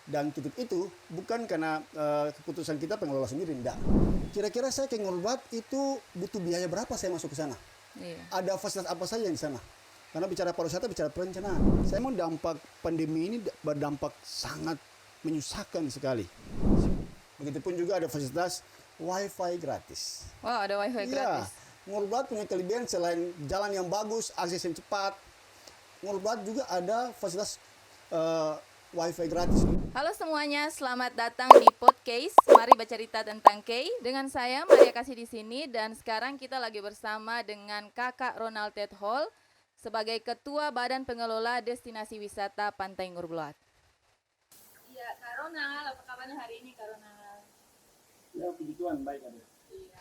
Dan tutup itu bukan karena keputusan kita pengelola sendiri, enggak. Kira-kira saya ke Ngurbat itu butuh biaya berapa saya masuk ke sana? Iya. Ada fasilitas apa saja yang di sana? Karena bicara pariwisata, bicara perencanaan. Saya mau dampak pandemi ini berdampak sangat menyusahkan sekali. Begitupun juga ada fasilitas wifi gratis. Wow, ada wifi Iya, gratis. Ngurbat punya kelebihan selain jalan yang bagus, akses yang cepat. Ngurbat juga ada fasilitas wifi gratis. Halo semuanya, selamat datang di podcast. Mari bercerita tentang Kay. Dengan saya Maria Kasih di sini dan sekarang kita lagi bersama dengan Kakak Ronald Ted Hall sebagai Ketua Badan Pengelola Destinasi Wisata Pantai Ngurbloat. Iya, Kak Ronald, apa kabarnya hari ini Kak Ronald? Ya, puji Tuhan, baik ada.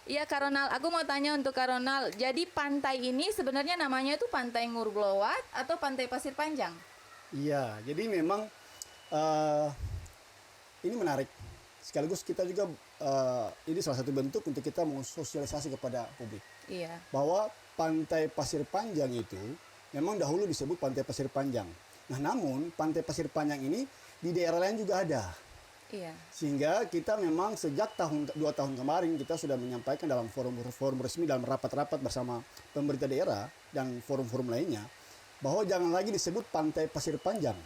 Iya Kak Ronald, aku mau tanya untuk Kak Ronald. Jadi pantai ini sebenarnya namanya itu Pantai Ngurbloat atau Pantai Pasir Panjang? Iya, jadi memang ini menarik. Sekaligus kita juga ini salah satu bentuk untuk kita mensosialisasi kepada publik. Iya. Bahwa Pantai Pasir Panjang itu memang dahulu disebut Pantai Pasir Panjang. Nah, namun Pantai Pasir Panjang ini di daerah lain juga ada. Iya. Sehingga kita memang sejak 2 tahun kemarin kita sudah menyampaikan dalam forum resmi, dalam rapat-rapat bersama pemerintah daerah dan forum-forum lainnya, bahwa jangan lagi disebut Pantai Pasir Panjang.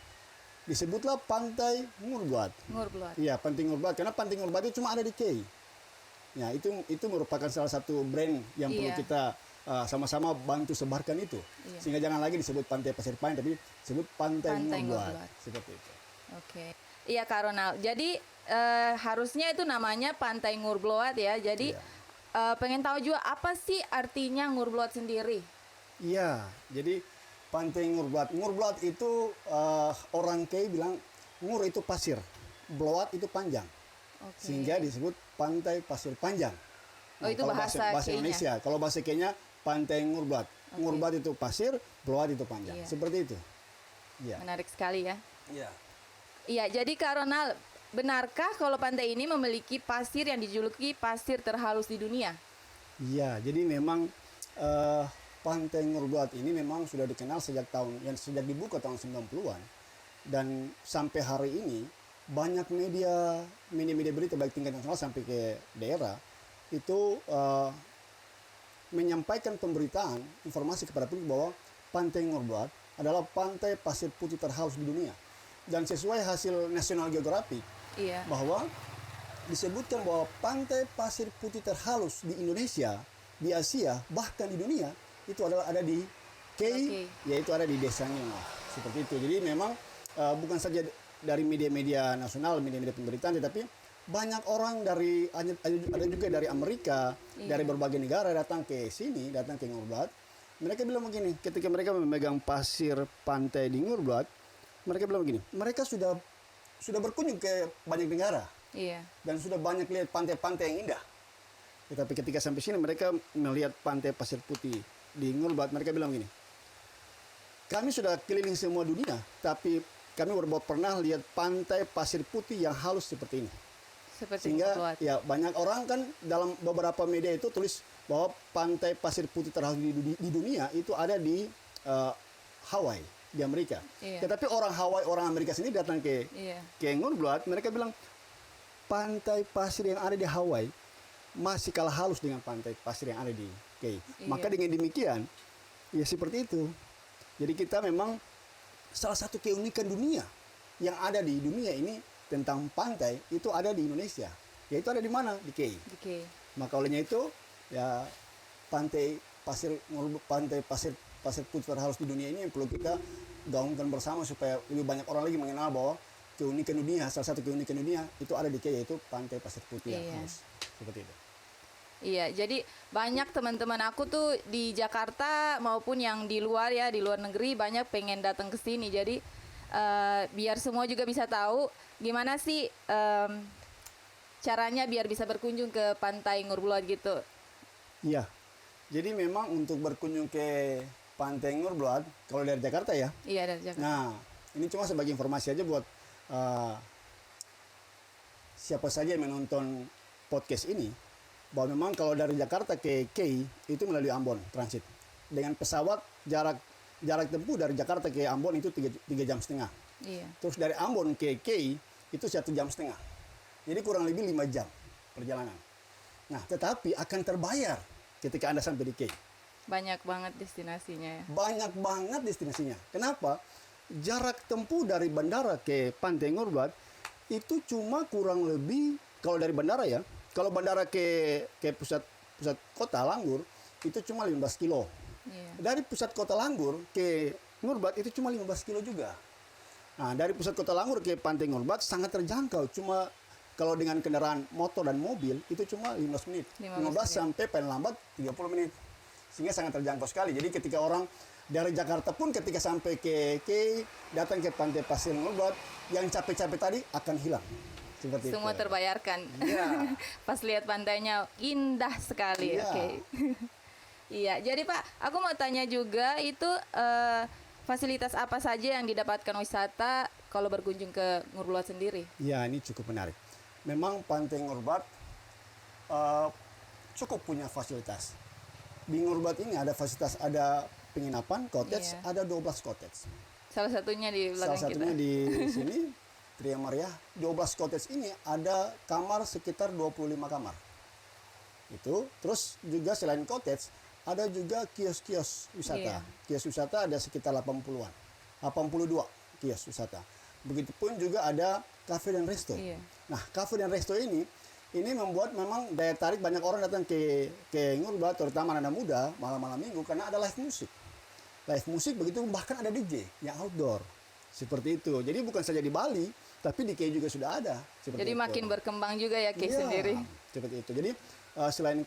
Disebutlah Pantai Ngurbloat. Ngurbloat. Iya, Pantai Ngurbloat, karena Pantai Ngurbloat itu cuma ada di Kay. Ya, itu merupakan salah satu brand yang perlu kita sama-sama bantu sebarkan itu. Iya. Sehingga jangan lagi disebut Pantai Pasir Panjang, tapi disebut Pantai Ngurbloat. Seperti itu. Oke. Iya Kak Ronald. Jadi harusnya itu namanya Pantai Ngurbloat ya. Jadi pengen tahu juga apa sih artinya Ngurbloat sendiri? Iya, jadi Pantai Ngurbloat. Ngurbloat itu orang Kay bilang ngur itu pasir, bloat itu panjang. Oke. Sehingga disebut Pantai Pasir Panjang. Oh, itu kalau bahasa Kaynya. Indonesia. Kalau bahasa Kaynya Pantai Ngurbloat. Ngurbloat itu pasir, bloat itu panjang. Iya. Seperti itu. Iya. Menarik sekali ya. Iya. Iya, jadi Kak Ronald, benarkah kalau pantai ini memiliki pasir yang dijuluki pasir terhalus di dunia? Iya, jadi memang Pantai Ngurbloat ini memang sudah dikenal sejak sejak dibuka tahun 90-an. Dan sampai hari ini banyak media berita baik tingkat nasional sampai ke daerah itu menyampaikan pemberitaan informasi kepada publik bahwa Pantai Ngurbloat adalah pantai pasir putih terhalus di dunia. Dan sesuai hasil National Geographic bahwa disebutkan bahwa pantai pasir putih terhalus di Indonesia, di Asia, bahkan di dunia itu adalah ada di Kay, yaitu ada di Desa Ngengah. Seperti itu. Jadi memang bukan saja dari media-media nasional, media-media pemberitaan, tetapi banyak orang ada juga dari Amerika, dari berbagai negara datang ke sini, datang ke Ngurbloat. Mereka bilang begini, ketika mereka memegang pasir pantai di Ngurbloat, mereka bilang begini, mereka sudah berkunjung ke banyak negara. Iya. Dan sudah banyak lihat pantai-pantai yang indah. Tetapi ketika sampai sini mereka melihat pantai pasir putih di Ngurbloat, mereka bilang begini, kami sudah keliling semua dunia, tapi kami baru pernah lihat pantai pasir putih yang halus seperti ini. Sehingga ya banyak orang kan dalam beberapa media itu tulis bahwa pantai pasir putih terhalus di dunia itu ada di Hawaii, di Amerika. Tetapi orang Hawaii, orang Amerika sendiri datang ke Ngurbloat, mereka bilang pantai pasir yang ada di Hawaii masih kalah halus dengan pantai pasir yang ada di Kay. Maka dengan demikian, ya seperti itu. Jadi kita memang salah satu keunikan dunia yang ada di dunia ini tentang pantai itu ada di Indonesia. Yaitu ada di mana? Di Kay. Maka olehnya itu ya pantai pasir putih terhalus di dunia ini yang perlu kita gaungkan bersama supaya lebih banyak orang lagi mengenal bahwa keunikan dunia, salah satu keunikan dunia itu ada di Kay, yaitu pantai pasir putih yang halus. Seperti itu. Iya, jadi banyak teman-teman aku tuh di Jakarta maupun yang di luar ya, di luar negeri banyak pengen datang ke sini. Jadi biar semua juga bisa tahu gimana sih caranya biar bisa berkunjung ke Pantai Ngurbloat gitu. Iya. Jadi memang untuk berkunjung ke Pantai Ngurbloat, kalau dari Jakarta ya. Iya, dari Jakarta. Nah, ini cuma sebagai informasi aja buat siapa saja yang menonton podcast ini, bahwa memang kalau dari Jakarta ke Kay itu melalui Ambon transit. Dengan pesawat jarak tempuh dari Jakarta ke Ambon itu 3,5 jam. Iya. Terus dari Ambon ke Kay itu 1,5 jam. Jadi kurang lebih 5 jam perjalanan. Nah, tetapi akan terbayar ketika Anda sampai di Key. Banyak banget destinasinya ya. Banyak banget destinasinya. Kenapa? Jarak tempuh dari bandara ke Pantai Ngurbat itu cuma kurang lebih, kalau dari bandara ya, kalau bandara ke pusat kota Langgur itu cuma 15 kilo. Iya. Dari pusat kota Langgur ke Ngurbat itu cuma 15 kilo juga. Nah, dari pusat kota Langgur ke Pantai Ngurbat sangat terjangkau. Cuma kalau dengan kendaraan motor dan mobil itu cuma 15 menit. 15 menit. sampai paling lambat 30 menit. Sehingga sangat terjangkau sekali. Jadi ketika orang dari Jakarta pun ketika sampai ke datang ke Pantai Pasir Ngurbat, yang capek-capek tadi akan hilang. Seperti Semua itu. terbayarkan. Iya. Pas lihat pantainya indah sekali. Iya. Oke. Iya, jadi Pak, aku mau tanya juga itu fasilitas apa saja yang didapatkan wisata kalau berkunjung ke Ngurbuat sendiri? Ya, ini cukup menarik. Memang Pantai Ngurbat cukup punya fasilitas. Di Ngurbat ini ada fasilitas, ada penginapan, cottage, Iya. ada 12 cottage. Salah satunya di Salah belakang satunya kita. di sini, Tria Maria, 12 cottage ini ada kamar sekitar 25 kamar. Itu, terus juga selain cottage, ada juga kios-kios wisata. Iya. Kios wisata ada sekitar 80-an, 82 kios wisata. Begitupun juga ada cafe dan resto. Iya. Nah, cafe dan resto ini membuat memang daya tarik banyak orang datang ke Ngurbat, terutama anak muda malam-malam minggu karena ada live musik. Live musik begitu, bahkan ada DJ yang outdoor. Seperti itu. Jadi bukan saja di Bali, tapi di Key juga sudah ada. Seperti Jadi itu. makin berkembang juga ya Key Iya, sendiri. seperti itu. Jadi selain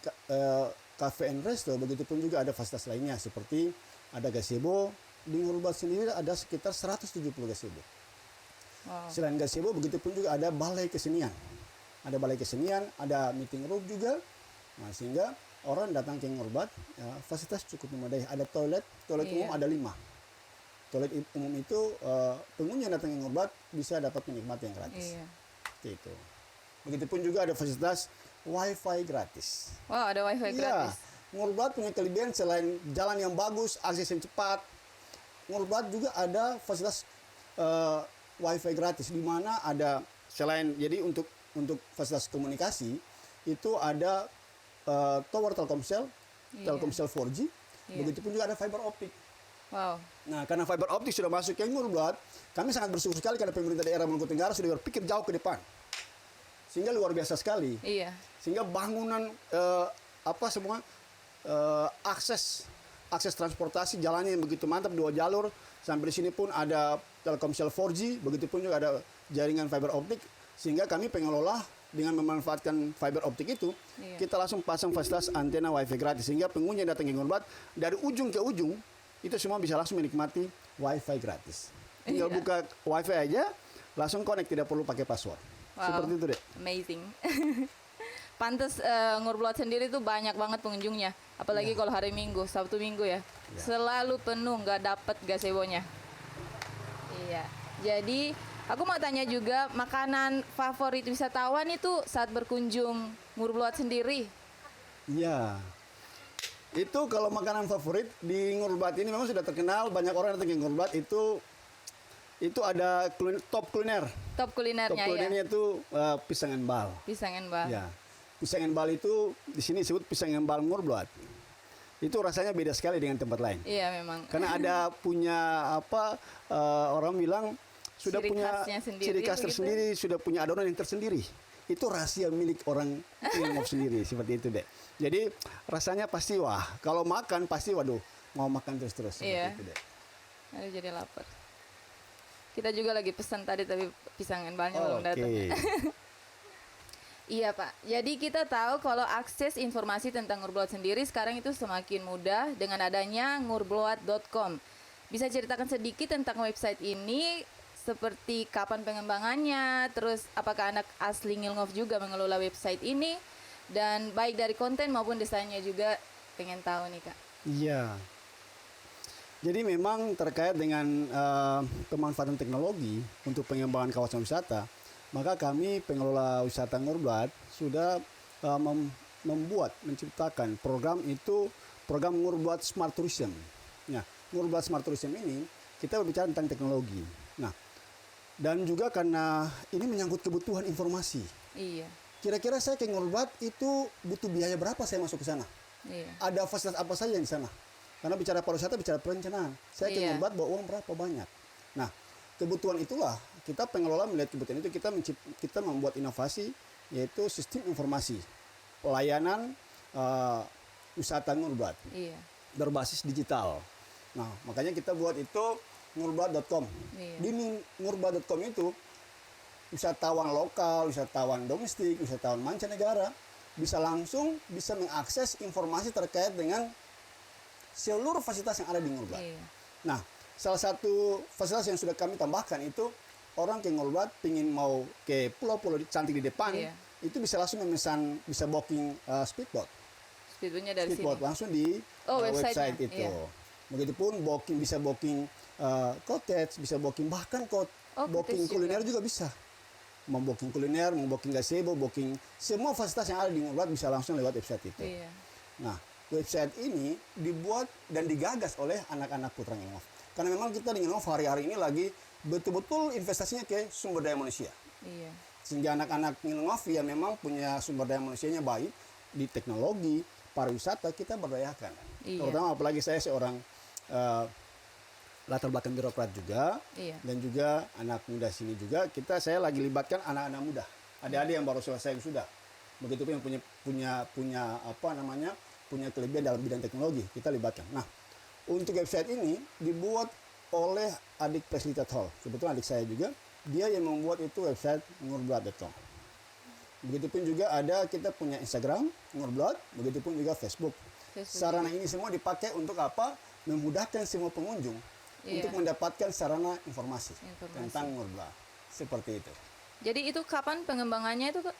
cafe and resto, begitu pun juga ada fasilitas lainnya seperti ada gazebo. Di Ngurbat sendiri ada sekitar 170 gazebo. Wow. Selain gazebo, begitu pun juga ada balai kesenian. Ada balai kesenian, ada meeting room juga. Nah, sehingga orang datang ke Ngurbat, ya, fasilitas cukup memadai. Ada toilet umum Iya. ada 5. Toilet umum itu pengunjung yang datang ke Ngurbat bisa dapat menikmati yang gratis. Iya. Seperti itu. Begitupun juga ada fasilitas wifi gratis. Wow, ada wifi Iya, gratis. Ngurbat punya kelebihan selain jalan yang bagus, akses yang cepat. Ngurbat juga ada fasilitas wifi gratis di mana ada selain jadi untuk fasilitas komunikasi itu ada tower Telkomsel, Iya. Telkomsel 4G. Iya. Begitupun juga ada fiber optik. Wow. Nah, karena fiber optik sudah masuk ke Ngurbat, kami sangat bersyukur sekali karena pemerintah daerah Maluku Tenggara sudah berpikir jauh ke depan. Sehingga luar biasa sekali. Iya. Sehingga bangunan semua akses transportasi jalannya yang begitu mantap, 2 jalur. Sampai di sini pun ada Telkomsel 4G, begitupun juga ada jaringan fiber optik. Sehingga kami pengelola dengan memanfaatkan fiber optik itu, Iya. kita langsung pasang fasilitas antena wifi gratis. Sehingga pengunjung yang datang ke Ngurbat, dari ujung ke ujung, itu semua bisa langsung menikmati wifi gratis. Tinggal Iya. buka wifi aja, langsung connect, tidak perlu pakai password. Wow. Seperti itu deh. Amazing. Pantes Ngurbuat sendiri tuh banyak banget pengunjungnya. Apalagi kalau hari Minggu, Sabtu Minggu ya. Selalu penuh, nggak dapet gazebo-nya. Iya. Jadi aku mau tanya juga, makanan favorit wisatawan itu saat berkunjung Ngurbuat sendiri. Iya. Itu kalau makanan favorit di Ngurbat ini memang sudah terkenal, banyak orang datang ke Ngurbat itu ada top kuliner. Top Top kulinernya ya. kulinernya itu pisang embal. Pisang embal. Ya. Pisang embal itu di sini disebut pisang embal Ngurbat. Itu rasanya beda sekali dengan tempat lain. Iya memang. Karena ada punya orang bilang sudah Ciri punya khasnya sendiri ciri khas begitu. tersendiri, sudah punya adonan yang tersendiri. Itu rahasia milik orang Ingov sendiri, seperti itu deh. Jadi rasanya pasti wah, kalau makan pasti waduh mau makan terus-terus seperti Iya. itu deh. Aduh jadi lapar. Kita juga lagi pesan tadi tapi pisang embalnya belum Oke. datang. Iya Pak, jadi kita tahu kalau akses informasi tentang Ngurbuat sendiri sekarang itu semakin mudah dengan adanya ngurbuat.com. Bisa ceritakan sedikit tentang website ini, seperti kapan pengembangannya, terus apakah anak asli Ngilngov juga mengelola website ini, dan baik dari konten maupun desainnya juga pengen tahu nih Kak. Iya. Jadi memang terkait dengan pemanfaatan teknologi untuk pengembangan kawasan wisata, maka kami pengelola wisata Ngurbat sudah menciptakan program Ngurbat Smart Tourism. Nah, Ngurbat Smart Tourism ini kita berbicara tentang teknologi. Nah, Dan juga karena ini menyangkut kebutuhan informasi. Iya. Kira-kira saya ke Ngurbat itu butuh biaya berapa saya masuk ke sana? Iya. Ada fasilitas apa saja di sana? Karena bicara pariwisata, bicara perencanaan. Saya ke Iya. Ngurbat bawa uang berapa banyak? Nah, kebutuhan itulah kita pengelola melihat kebutuhan itu, kita membuat inovasi, yaitu sistem informasi pelayanan wisata Ngurbat Iya. berbasis digital. Nah, makanya kita buat itu ngurbat.com. Iya. Di ngurbat.com itu wisatawan lokal, wisatawan domestik, wisatawan mancanegara bisa langsung mengakses informasi terkait dengan seluruh fasilitas yang ada di Ngurbat. Iya. Nah, salah satu fasilitas yang sudah kami tambahkan itu orang ke Ngurbat pingin mau ke pulau-pulau cantik di depan, Iya. itu bisa langsung memesan, bisa booking speedboat. Speedboatnya dari Speedboat sini. langsung di Website-nya, website itu. iya. Begitupun bisa booking cottage, bisa booking bahkan booking cottage kuliner juga bisa. Membooking kuliner, membooking gazebo, booking semua fasilitas yang ada di Ngurbat bisa langsung lewat website itu. Iya. Nah, website ini dibuat dan digagas oleh anak-anak Putra Ngelngov. Karena memang kita di Ngelngov hari-hari ini lagi betul-betul investasinya ke sumber daya manusia. Iya. Sehingga anak-anak Ngelngov ya memang punya sumber daya manusianya baik di teknologi, pariwisata kita berdayakan. Iya. Terutama apalagi saya seorang latar belakang birokrat juga, Iya. dan juga anak muda sini juga saya lagi libatkan anak-anak muda, adik-adik yang baru selesai sudah, begitupun yang punya kelebihan dalam bidang teknologi kita libatkan. Nah, untuk website ini dibuat oleh adik Presiden Hall, sebetulnya adik saya juga, dia yang membuat itu website ngurbat.com. Begitupun juga kita punya Instagram Ngurbat, begitupun juga Facebook. Sarana ini semua dipakai untuk apa? Memudahkan semua pengunjung untuk mendapatkan sarana informasi tentang Ngurbat. Seperti itu. Jadi itu kapan pengembangannya itu, Kak?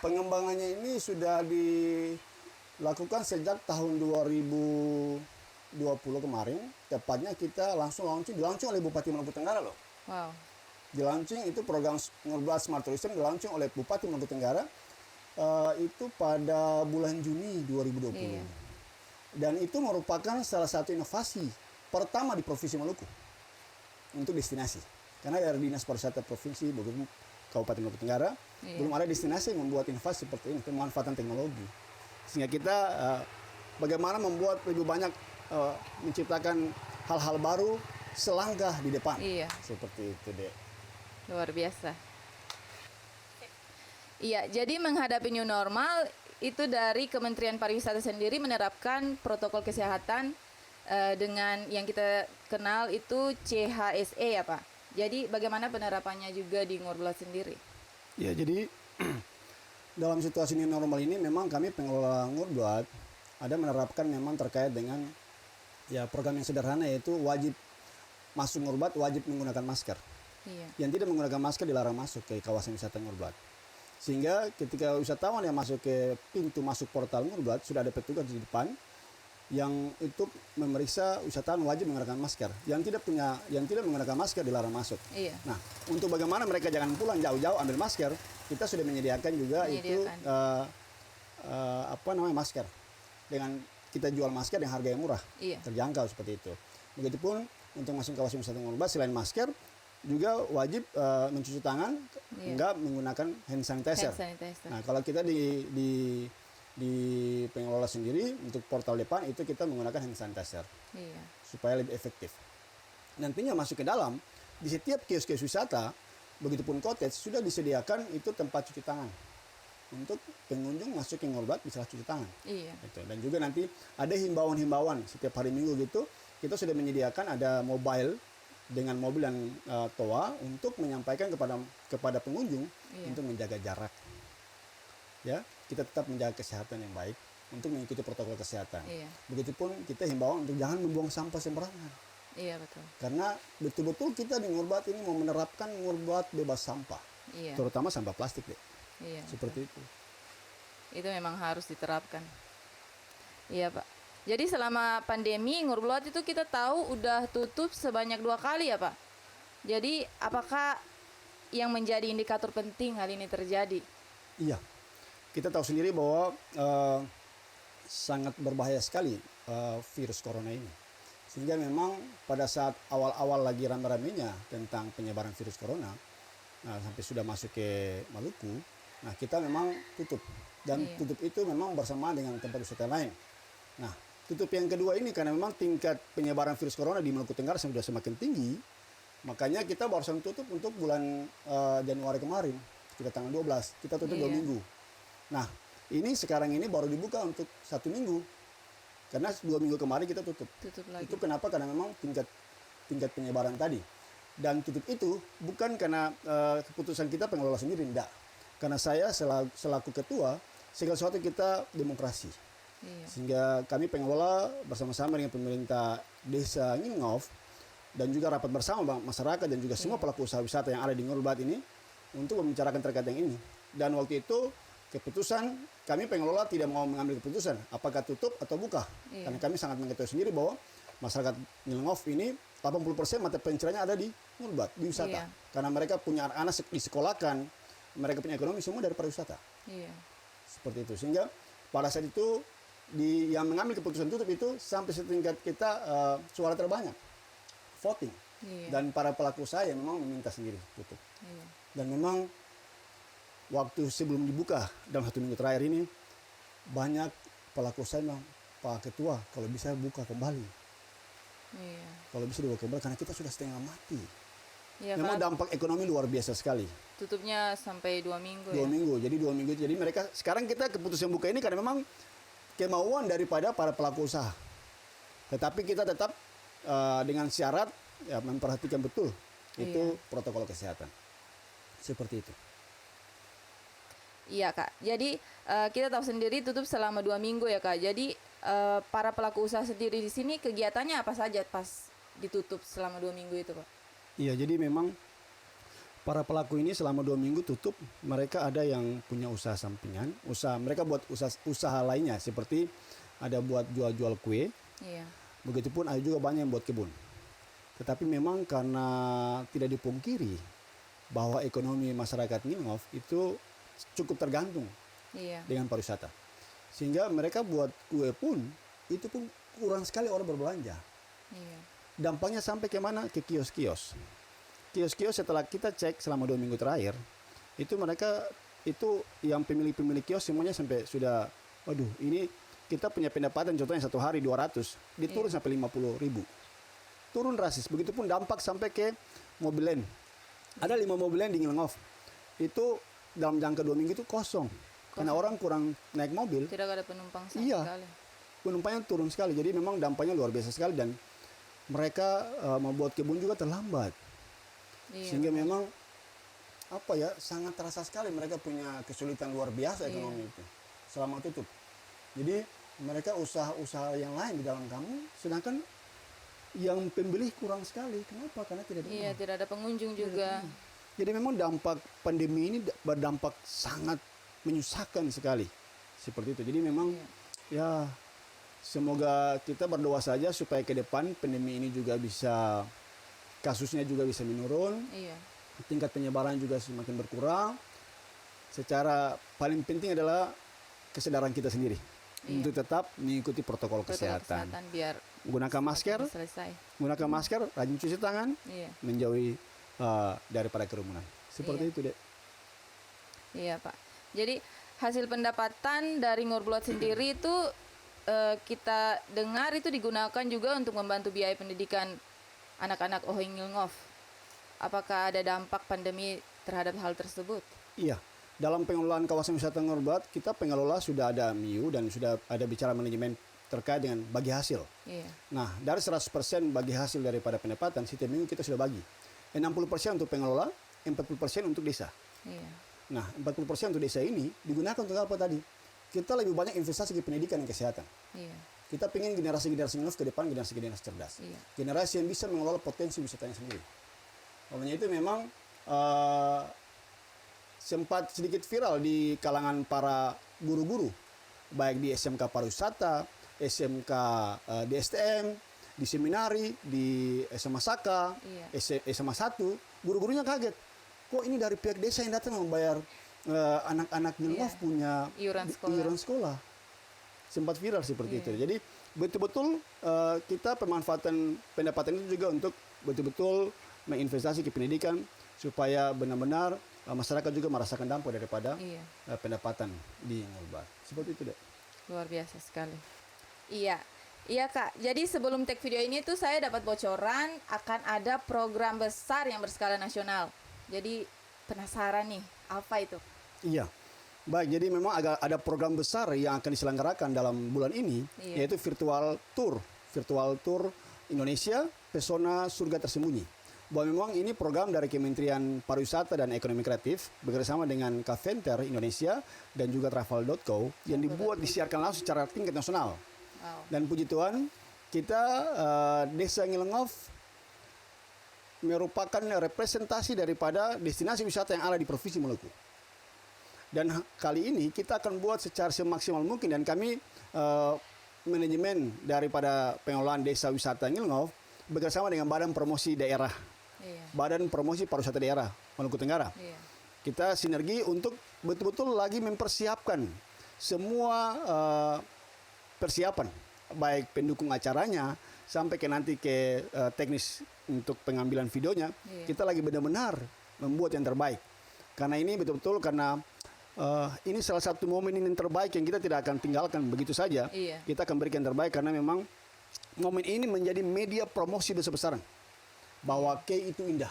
Pengembangannya ini sudah dilakukan sejak tahun 2020 kemarin. Tepatnya kita dilaunching oleh Bupati Maluku Tenggara loh. Wow. Dilaunching itu program Ngurbat Smart Tourism dilaunching oleh Bupati Maluku Tenggara itu pada bulan Juni 2020. Iya. Dan itu merupakan salah satu inovasi pertama di Provinsi Maluku untuk destinasi. Karena dari Dinas Pariwisata Provinsi Kabupaten Maluku Tenggara belum ada destinasi yang membuat inovasi seperti ini, pemanfaatan teknologi. Sehingga kita bagaimana membuat lebih banyak menciptakan hal-hal baru selangkah di depan. Iya. Seperti itu deh. Luar biasa. Iya, jadi menghadapi new normal itu dari Kementerian Pariwisata sendiri menerapkan protokol kesehatan dengan yang kita kenal itu CHSE ya Pak. Jadi bagaimana penerapannya juga di Ngurbat sendiri? Ya, jadi dalam situasi new normal ini memang kami pengelola Ngurbat ada menerapkan memang terkait dengan ya program yang sederhana, yaitu wajib masuk Ngurbat wajib menggunakan masker. Iya. Yang tidak menggunakan masker dilarang masuk ke kawasan wisata Ngurbat. Sehingga ketika wisatawan yang masuk ke pintu masuk portal Ngurbat sudah ada petugas di depan yang itu memeriksa wisatawan wajib menggunakan masker. Yang tidak menggunakan masker dilarang masuk. Iya. Nah, untuk bagaimana mereka jangan pulang jauh-jauh ambil masker, kita sudah menyediakan juga itu masker. Dengan kita jual masker dengan harga yang murah, terjangkau seperti itu. Begitupun untuk masuk kawasan wisata Ngurbat selain masker juga wajib mencuci tangan, enggak menggunakan hand sanitizer. Nah, kalau kita di pengelola sendiri untuk portal depan itu kita menggunakan hand sanitizer. Iya. Supaya lebih efektif. Nantinya masuk ke dalam, di setiap kios-kios wisata, begitupun cottage sudah disediakan itu tempat cuci tangan. Untuk pengunjung masuk ke Ngurbat bisa cuci tangan. Iya. Gitu. Dan juga nanti ada himbauan-himbauan setiap hari Minggu gitu, kita sudah menyediakan ada mobile dengan mobil yang toa untuk menyampaikan kepada pengunjung untuk menjaga jarak. Ya, kita tetap menjaga kesehatan yang baik untuk mengikuti protokol kesehatan. Iya. Begitupun kita himbauan untuk jangan membuang sampah sembarangan. Iya, betul. Karena betul-betul kita di Ngurbat ini mau menerapkan Ngurbat bebas sampah. Iya. Terutama sampah plastik deh. Iya. Seperti itu. Itu memang harus diterapkan. Iya, Pak. Jadi selama pandemi Ngurbat itu kita tahu udah tutup sebanyak 2 kali ya, Pak. Jadi apakah yang menjadi indikator penting hal ini terjadi? Iya. Kita tahu sendiri bahwa sangat berbahaya sekali virus corona ini. Sehingga memang pada saat awal-awal lagi rame-ramenya tentang penyebaran virus corona, nah sampai sudah masuk ke Maluku, nah kita memang tutup. Dan Iya. tutup itu memang bersamaan dengan tempat wisata lain. Nah, tutup yang kedua ini karena memang tingkat penyebaran virus corona di Maluku Tenggara sudah semakin tinggi, makanya kita barusan tutup untuk bulan Januari kemarin, kita tanggal 12, kita tutup 2 Iya. minggu. Nah, ini sekarang ini baru dibuka untuk 1 minggu, karena 2 minggu kemarin kita tutup. Tutup lagi. Itu kenapa? Karena memang tingkat penyebaran tadi. Dan tutup itu bukan karena keputusan kita pengelola sendiri, enggak. Karena saya selaku ketua, segala sesuatu kita demokrasi. Iya. Sehingga kami pengelola bersama-sama dengan pemerintah desa Ngilngov dan juga rapat bersama masyarakat dan juga semua pelaku usaha wisata yang ada di Ngurbat ini untuk membicarakan terkait yang ini. Dan waktu itu keputusan kami pengelola tidak mau mengambil keputusan apakah tutup atau buka. Iya. Karena kami sangat mengetahui sendiri bahwa masyarakat Ngilngov ini 80% mata pencariannya ada di Ngurbat, di wisata. Iya. Karena mereka punya anak-anak disekolahkan, mereka punya ekonomi semua dari pariwisata. Iya. Seperti itu. Sehingga pada saat itu yang mengambil keputusan tutup itu sampai setingkat kita suara terbanyak voting. Iya. Dan para pelaku usaha yang memang meminta sendiri tutup. Iya. Dan memang waktu sebelum dibuka dalam 1 minggu terakhir ini banyak pelaku usaha bilang, Pak Ketua kalau bisa buka kembali. Iya. Kalau bisa dibuka kembali karena kita sudah setengah mati. Iya, Memang karena dampak ekonomi luar biasa sekali. tutupnya sampai 2 minggu 2 ya. minggu. Jadi 2 minggu. Jadi mereka sekarang kita keputusan buka ini karena memang kemauan daripada para pelaku usaha. Tetapi kita tetap dengan syarat ya memperhatikan betul itu protokol kesehatan. Seperti itu. Iya Kak. Jadi kita tahu sendiri tutup selama 2 minggu ya Kak. Jadi para pelaku usaha sendiri di sini kegiatannya apa saja pas ditutup selama 2 minggu itu Pak? Iya, jadi memang para pelaku ini selama 2 minggu tutup, mereka ada yang punya usaha sampingan, mereka buat usaha lainnya seperti ada buat jual-jual kue, Iya. begitupun ada juga banyak yang buat kebun. Tetapi memang karena tidak dipungkiri bahwa ekonomi masyarakat Ngilngov itu cukup tergantung Iya. dengan pariwisata. Sehingga mereka buat kue pun, itu pun kurang sekali orang berbelanja. Iya. Dampaknya sampai ke mana? Ke kios-kios. Kios-kios setelah kita cek selama 2 minggu terakhir, itu mereka, itu yang pemilik-pemilik kios semuanya sampai sudah, waduh ini kita punya pendapatan contohnya 1 hari 200, diturun sampai 50.000. Turun drastis. Begitupun dampak sampai ke mobilen. Ada 5 mobilen di Ngilngov. Itu dalam jangka 2 minggu itu kosong. Karena orang kurang naik mobil, Tidak ada penumpang sama Iya. sekali. penumpangnya turun sekali. Jadi memang dampaknya luar biasa sekali dan mereka membuat kebun juga terlambat. Iya. Sehingga memang apa ya, sangat terasa sekali mereka punya kesulitan luar biasa ekonomi itu selama tutup. Jadi mereka usaha-usaha yang lain di dalam kampung, sedangkan yang pembeli kurang sekali. Kenapa? Karena tidak ada Iya, orang. tidak ada pengunjung juga. Jadi memang dampak pandemi ini berdampak sangat menyusahkan sekali. Seperti itu. Jadi memang ya semoga kita berdoa saja supaya ke depan pandemi ini juga bisa, kasusnya juga bisa menurun, Iya. tingkat penyebaran juga semakin berkurang. Secara paling penting adalah kesadaran kita sendiri untuk tetap mengikuti protokol kesehatan. Biar Gunakan masker, selesai. gunakan masker, rajin cuci tangan, Iya. menjauhi daripada kerumunan. Seperti itu, Dek. Iya Pak. Jadi hasil pendapatan dari Ngurblot sendiri itu kita dengar itu digunakan juga untuk membantu biaya pendidikan anak-anak Ohoy Ngilngov. Apakah ada dampak pandemi terhadap hal tersebut? Iya. Dalam pengelolaan kawasan wisata Ngurbat, kita pengelola sudah ada MIU dan sudah ada bicara manajemen terkait dengan bagi hasil. Iya. Nah, dari 100% bagi hasil daripada pendapatan, setiap minggu kita sudah bagi. 60% untuk pengelola, 40% untuk desa. Iya. Nah, 40% untuk desa ini digunakan untuk apa tadi? Kita lebih banyak investasi ke pendidikan dan kesehatan. Iya. Kita pengen generasi-generasi Ngilngov ke depan, generasi-generasi cerdas. Iya. Generasi yang bisa mengelola potensi wisatanya sendiri. Olehnya itu memang sempat sedikit viral di kalangan para guru-guru, baik di SMK Pariwisata, SMK di STM, di seminari, di SMA Saka, Iya. SMA 1, guru-gurunya kaget. Kok ini dari pihak desa yang datang membayar anak-anak Ngilngov punya Iuran sekolah. iuran sekolah. Sempat viral seperti itu. Jadi betul-betul kita pemanfaatan pendapatan itu juga untuk betul-betul menginvestasi ke pendidikan supaya benar-benar masyarakat juga merasakan dampak daripada pendapatan di Ngurbat. Seperti itu deh. Luar biasa sekali. Iya Kak, jadi sebelum take video ini tuh saya dapat bocoran akan ada program besar yang berskala nasional. Jadi penasaran nih, apa itu? Iya, baik, jadi memang ada program besar yang akan diselenggarakan dalam bulan ini, yaitu virtual tour Indonesia, Pesona Surga Tersembunyi. Bahwa memang ini program dari Kementerian Pariwisata dan Ekonomi Kreatif bekerjasama dengan Kaventer Indonesia dan juga Travel.co yang dibuat disiarkan langsung secara tingkat nasional. Dan puji Tuhan, kita Desa Ngilengov merupakan representasi daripada destinasi wisata yang ada di Provinsi Maluku. Dan kali ini kita akan buat secara semaksimal mungkin, dan kami manajemen daripada pengelolaan desa wisata Ngilengov bekerjasama dengan Badan Promosi Daerah, Badan Promosi Pariwisata Daerah Maluku Tenggara. Kita sinergi untuk betul-betul lagi mempersiapkan semua persiapan, baik pendukung acaranya sampai ke nanti ke teknis untuk pengambilan videonya. Kita lagi benar-benar membuat yang terbaik. Karena ini betul-betul karena ini salah satu momen yang terbaik yang kita tidak akan tinggalkan begitu saja. Kita akan berikan yang terbaik karena memang momen ini menjadi media promosi besar-besaran bahwa Kei itu indah.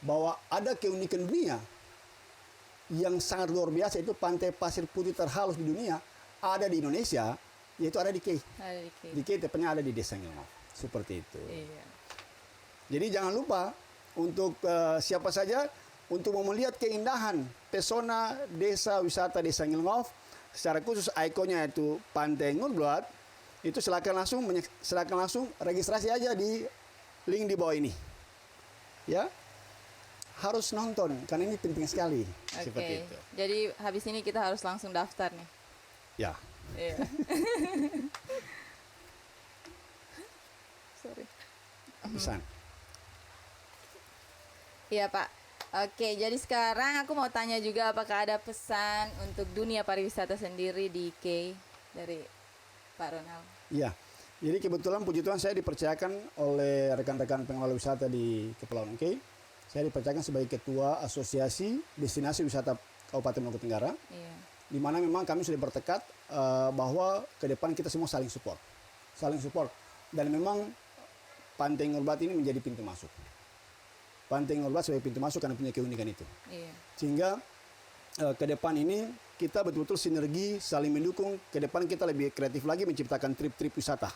Bahwa ada keunikan dunia yang sangat luar biasa, itu pantai pasir putih terhalus di dunia ada di Indonesia, yaitu ada di Kei. Di Kei tepatnya ada di Desa Ngilengov. Seperti itu. Jadi jangan lupa untuk siapa saja untuk mau melihat keindahan pesona desa wisata Desa Ngilengov, secara khusus ikonnya itu Pantai Ngurblad, itu silakan langsung registrasi aja di link di bawah ini. Ya. Harus nonton karena ini penting sekali. Seperti itu. Jadi habis ini kita harus langsung daftar nih. Ya. Sorry. Pesan. Iya Pak. Oke, jadi sekarang aku mau tanya juga apakah ada pesan untuk dunia pariwisata sendiri di Kei dari Pak Ronald? Iya. Jadi kebetulan puji Tuhan saya dipercayakan oleh rekan-rekan pengelola wisata di Kepulauan Kei. Saya dipercayakan sebagai ketua Asosiasi Destinasi Wisata Kabupaten Maluku Tenggara. Di mana memang kami sudah bertekad bahwa ke depan kita semua saling support. Dan memang Pantai Ngurbat ini menjadi pintu masuk. Pantai Ngurbat sebagai pintu masuk karena punya keunikan itu. Sehingga ke depan ini kita betul-betul sinergi, saling mendukung. Ke depan kita lebih kreatif lagi menciptakan trip-trip wisata.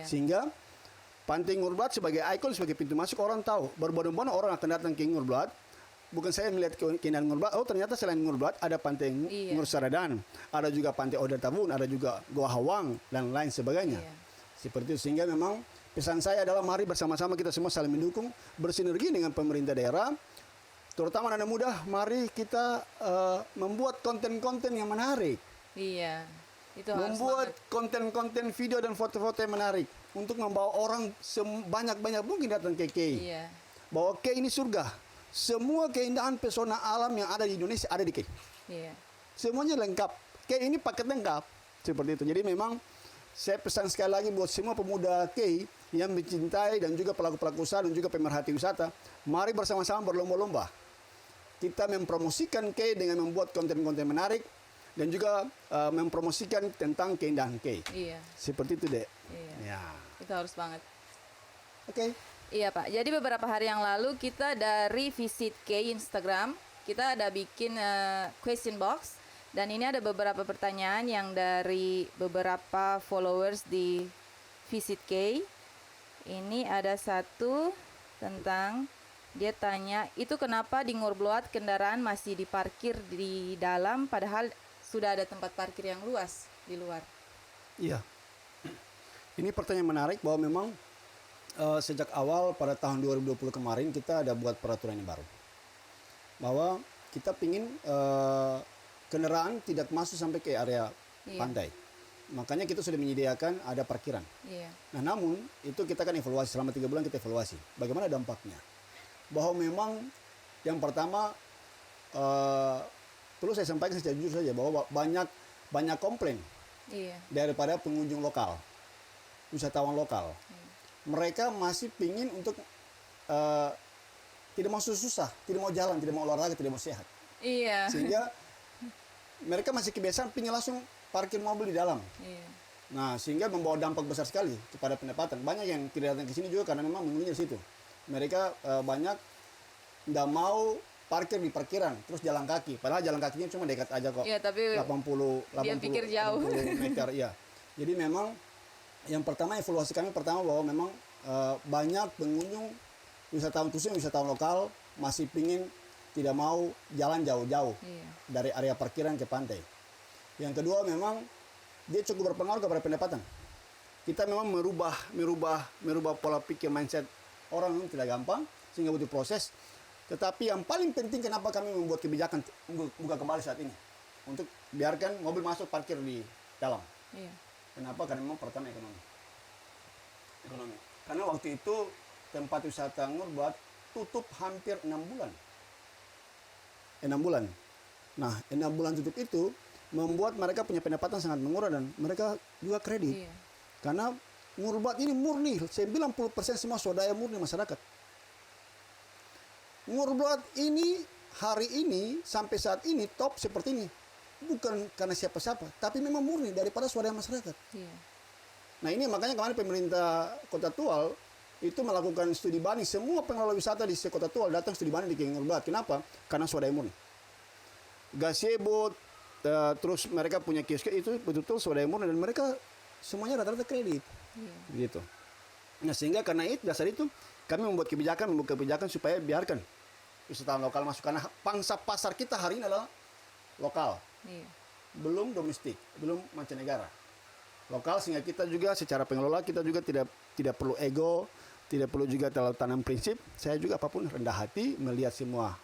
Sehingga Pantai Ngurbat sebagai ikon, sebagai pintu masuk, orang tahu. Berbondong-bondong orang akan datang ke Ngurbat. Bukan saya melihat keindahan Ngurbat, oh ternyata selain Ngurbat ada Pantai Ngursaradan, ada juga Pantai Odar Tabun, ada juga Goa Hawang, dan lain sebagainya. Seperti itu, sehingga memang pesan saya adalah mari bersama-sama kita semua saling mendukung, bersinergi dengan pemerintah daerah, terutama anak muda, mari kita membuat konten-konten yang menarik. Itu membuat konten-konten video dan foto-foto yang menarik untuk membawa orang sebanyak-banyak mungkin datang ke Kei. Bahwa Kei ini surga. Semua keindahan pesona alam yang ada di Indonesia ada di Kei. Semuanya lengkap. Kei ini paket lengkap. Seperti itu. Jadi memang saya pesan sekali lagi buat semua pemuda Kei yang mencintai dan juga pelaku-pelaku usaha dan juga pemerhati wisata, mari bersama-sama berlomba-lomba. Kita mempromosikan Kei dengan membuat konten-konten menarik dan juga mempromosikan tentang keindahan Kei. Seperti itu, Dek. Itu harus banget. Oke. Iya Pak, jadi beberapa hari yang lalu kita dari Visit Kei Instagram, kita ada bikin question box. Dan ini ada beberapa pertanyaan yang dari beberapa followers di Visit Kei. Ini ada satu tentang, dia tanya, itu kenapa di Ngurblad kendaraan masih diparkir di dalam padahal sudah ada tempat parkir yang luas di luar? Iya. Ini pertanyaan menarik bahwa memang sejak awal pada tahun 2020 kemarin kita ada buat peraturan yang baru. Bahwa kita pingin kendaraan tidak masuk sampai ke area pantai. Makanya kita sudah menyediakan ada parkiran. Nah namun itu kita kan evaluasi, selama 3 bulan kita evaluasi. Bagaimana dampaknya? Bahwa memang yang pertama perlu saya sampaikan secara jujur saja bahwa banyak komplain daripada pengunjung lokal. wisatawan lokal. Mereka masih pingin untuk tidak mau susah, tidak mau jalan, tidak mau olahraga, tidak mau sehat. Iya. Sehingga mereka masih kebiasaan pingin langsung parkir mobil di dalam. Iya. Nah, sehingga membawa dampak besar sekali kepada pendapatan. Banyak yang tidak datang ke sini juga karena memang mengeluhnya di situ. Mereka banyak nggak mau parkir di parkiran, terus jalan kaki. Padahal jalan kakinya cuma dekat aja kok. Iya, tapi 80 dia pikir jauh. 80 meter, ya. Jadi memang yang pertama evaluasi kami pertama bahwa memang banyak pengunjung wisatawan khususnya wisatawan lokal masih pingin tidak mau jalan jauh-jauh Iya. dari area parkiran ke pantai. Yang kedua memang dia cukup berpengaruh kepada pendapatan. Kita memang merubah pola pikir mindset orang itu tidak gampang sehingga butuh proses. Tetapi yang paling penting kenapa kami membuat kebijakan buka kembali saat ini untuk biarkan mobil masuk parkir di dalam. Iya. Kenapa? Karena memang pertama ekonomi. Karena waktu itu tempat wisata Ngurbat tutup hampir 6 bulan. 6 bulan. Nah, 6 bulan tutup itu membuat mereka punya pendapatan sangat mengurang dan mereka juga kredit. Iya. Karena Ngurbat ini murni, 90% semua swadaya murni masyarakat. Ngurbat ini hari ini sampai saat ini top seperti ini. Bukan karena siapa-siapa, tapi memang murni daripada swadaya masyarakat. Iya. Nah ini makanya kemarin pemerintah Kota Tual itu melakukan studi banding. Semua pengelola wisata di Kota Tual datang studi banding di Ngurbat. Kenapa? Karena swadaya murni. Gazebo, terus mereka punya kios itu betul-betul swadaya murni dan mereka semuanya rata-rata kredit. Iya. Gitu. Nah sehingga karena itu dasar itu kami membuat kebijakan supaya biarkan wisatawan lokal masuk karena pangsa pasar kita hari ini adalah lokal, Iya. belum domestik, belum mancanegara. Lokal sehingga kita juga secara pengelola kita juga tidak perlu ego, tidak perlu juga terlalu tanam prinsip. Saya juga apapun rendah hati melihat semua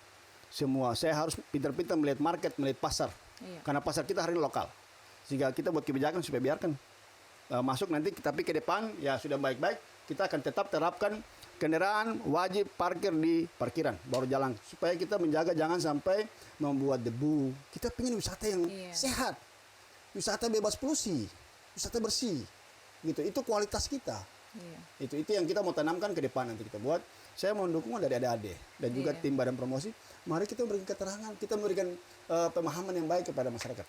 saya harus pintar-pintar melihat market, melihat pasar. Iya. Karena pasar kita hari ini lokal. Sehingga kita buat kebijakan supaya biarkan masuk nanti tapi ke depan ya sudah baik-baik kita akan tetap terapkan kendaraan wajib parkir di parkiran baru jalan supaya kita menjaga jangan sampai membuat debu. Kita pengen wisata yang Iya. sehat, wisata bebas polusi, wisata bersih, gitu. Itu kualitas kita. Iya. Itu yang kita mau tanamkan ke depan nanti kita buat. Saya mau dukungan dari adik-adik dan juga Iya. tim badan promosi. Mari kita memberikan keterangan, kita memberikan pemahaman yang baik kepada masyarakat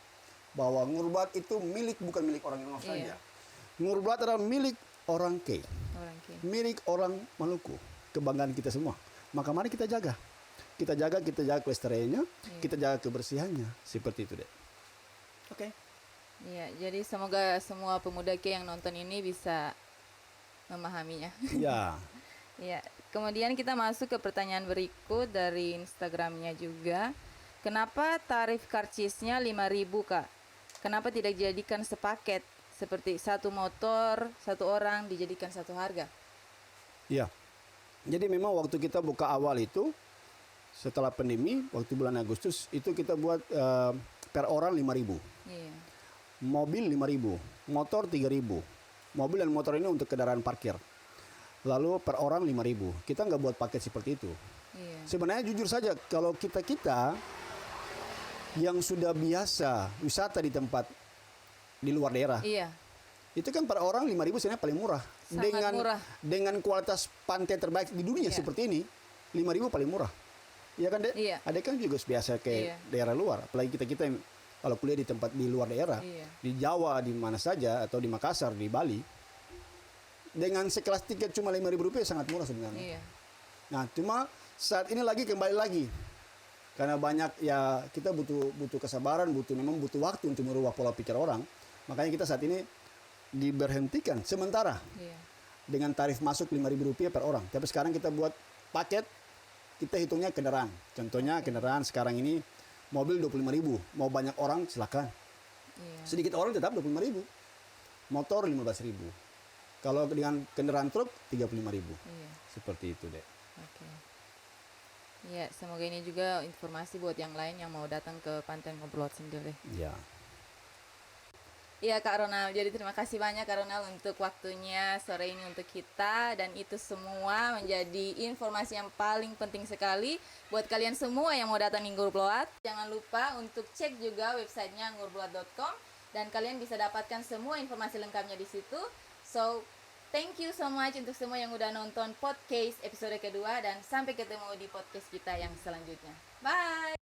bahwa Ngurbat itu bukan milik orang Indonesia Iya. saja. Ngurbat adalah milik orang K, Orang K. milik orang Maluku, kebanggaan kita semua. Maka mari kita jaga. Kita jaga kelestariannya, Iya. kita jaga kebersihannya. Seperti itu deh. Oke. Iya, jadi semoga semua pemuda K yang nonton ini bisa memahaminya. Ya. Iya, kemudian kita masuk ke pertanyaan berikut dari Instagramnya juga. Kenapa tarif karcisnya 5.000 Kak? Kenapa tidak dijadikan sepaket? Seperti satu motor, satu orang dijadikan satu harga? Ya. Jadi memang waktu kita buka awal itu, setelah pandemi, waktu bulan Agustus, itu kita buat per orang 5.000. Iya. Mobil 5.000, motor 3.000. Mobil dan motor ini untuk kendaraan parkir. Lalu per orang 5.000. Kita nggak buat paket seperti itu. Iya. Sebenarnya jujur saja, kalau kita yang sudah biasa wisata di tempat di luar daerah, Iya. itu kan per orang 5.000 sebenarnya paling murah. Sangat murah. Dengan kualitas pantai terbaik di dunia Iya. seperti ini, 5.000 paling murah. Iya kan, Dek? Iya. Adek kan juga biasa ke Iya. daerah luar, apalagi kita yang kalau kuliah di tempat di luar daerah, Iya. di Jawa, di mana saja, atau di Makassar, di Bali, dengan sekelas tiket cuma 5.000 rupiah sangat murah sebenarnya. Iya. Nah, cuma saat ini kembali lagi. Karena banyak ya kita butuh kesabaran, memang butuh waktu untuk merubah pola pikir orang. Makanya kita saat ini diberhentikan sementara Iya. dengan tarif masuk 5.000 rupiah per orang. Tapi sekarang kita buat paket, kita hitungnya kendaraan. Contohnya kendaraan sekarang ini mobil 25.000, mau banyak orang silakan. Iya. Sedikit orang tetap 25.000. Motor 15.000. Kalau dengan kendaraan truk 35.000. Iya. Seperti itu deh. Oke. Ya, semoga ini juga informasi buat yang lain yang mau datang ke Pantai Ngobrol sendiri. Ya. Iya Kak Ronald, jadi terima kasih banyak Kak Ronald untuk waktunya sore ini untuk kita. Dan itu semua menjadi informasi yang paling penting sekali buat kalian semua yang mau datang di Ngurbloat. Jangan lupa untuk cek juga websitenya ngurbloat.com dan kalian bisa dapatkan semua informasi lengkapnya di situ. So, Thank you so much untuk semua yang udah nonton podcast episode kedua dan sampai ketemu di podcast kita yang selanjutnya. Bye.